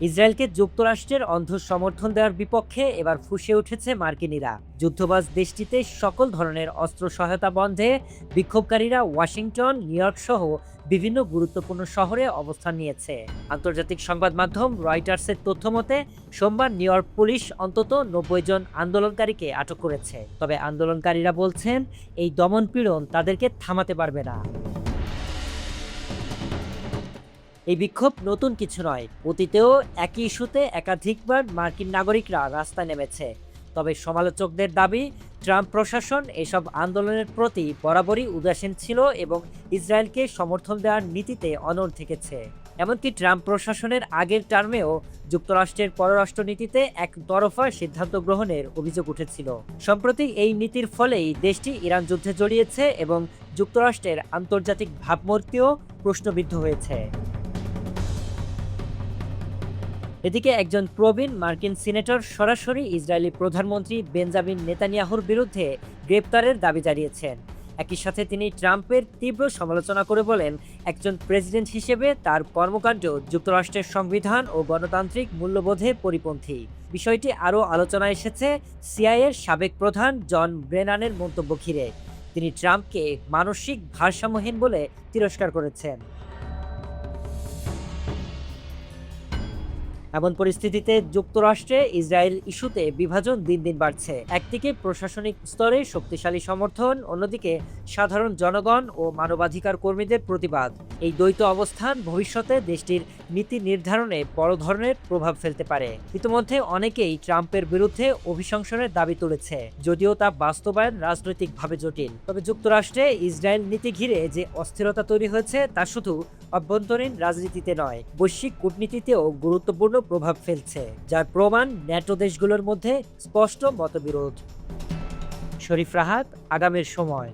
ইসরায়েলকে যুক্তরাষ্ট্রের অন্ধ সমর্থন দেওয়ার বিপক্ষে এবার ফুঁসে উঠেছে মার্কিনিরা। যুদ্ধবাজ দেশটিতে সকল ধরনের অস্ত্র সহায়তা বন্ধে বিক্ষোভকারীরা ওয়াশিংটন, নিউ ইয়র্ক সহ বিভিন্ন গুরুত্বপূর্ণ শহরে অবস্থান নিয়েছে। আন্তর্জাতিক সংবাদ মাধ্যম রয়টার্সের তথ্য মতে সোমবার নিউ ইয়র্ক পুলিশ অন্তত ৯০ জন আন্দোলনকারীকে আটক করেছে। তবে আন্দোলনকারীরা বলছেন এই দমনপীড়ন তাদেরকে থামাতে পারবে না। এই বিক্ষোভ নতুন কিছু নয়, অতীতেও একই ইস্যুতে একাধিকবার মার্কিন নাগরিকরা রাস্তায় নেমেছে। তবে সমালোচকদের দাবি, ট্রাম্প প্রশাসন এসব আন্দোলনের প্রতি বরাবরই উদাসীন ছিল এবং ইসরায়েলকে সমর্থন দেওয়ার নীতিতে অনড় থেকেছে। এমনকি ট্রাম্প প্রশাসনের আগের টার্মেও যুক্তরাষ্ট্রের পররাষ্ট্রনীতিতে একতরফা সিদ্ধান্ত গ্রহণের অভিযোগ উঠেছিল। সম্প্রতি এই নীতির ফলেই দেশটি ইরান যুদ্ধে জড়িয়েছে এবং যুক্তরাষ্ট্রের আন্তর্জাতিক ভাবমূর্তিও প্রশ্নবিদ্ধ হয়েছে। এদিকে একজন প্রবীণ মার্কিন সিনেটর সরাসরি ইসরায়েলি প্রধানমন্ত্রী বেঞ্জামিন নেতানিয়াহুর বিরুদ্ধে গ্রেপ্তারের দাবি জানিয়েছেন। একই সাথে তিনি ট্রাম্পের তীব্র সমালোচনা করে বলেন, একজন প্রেসিডেন্ট হিসেবে তার কর্মকাণ্ড যুক্তরাষ্ট্রের সংবিধান ও গণতান্ত্রিক মূল্যবোধে পরিপন্থী। বিষয়টি আরও আলোচনায় এসেছে সিআইএর সাবেক প্রধান জন ব্রেনানের মন্তব্য ঘিরে। তিনি ট্রাম্পকে মানসিক ভারসাম্যহীন বলে তিরস্কার করেছেন। এমন পরিস্থিতিতে যুক্তরাষ্ট্রে ইসরায়েল ইস্যুতে বিভাজন দিন দিন বাড়ছে। একদিকে প্রশাসনিক স্তরে শক্তিশালী সমর্থন, অন্যদিকে সাধারণ জনগণ ও মানবাধিকার কর্মীদের প্রতিবাদ। এই দ্বৈত অবস্থান ভবিষ্যতে দেশটির নীতি নির্ধারণে বড় ধরনের প্রভাব ফেলতে পারে। ইতিমধ্যে অনেকেই ট্রাম্পের বিরুদ্ধে অভিশংসনের দাবি তুলেছে, যদিও তা বাস্তবায়ন রাজনৈতিকভাবে জটিল। তবে যুক্তরাষ্ট্রে ইসরায়েল নীতি ঘিরে যে অস্থিরতা তৈরি হয়েছে তা শুধু অভ্যন্তরীণ রাজনীতিতে নয়, বৈশ্বিক কূটনীতিতেও গুরুত্বপূর্ণ প্রভাব ফেলছে, যার প্রমাণ ন্যাটো দেশগুলোর মধ্যে স্পষ্ট মতবিরোধ। শরীফ রাহাত, আগামীর সময়।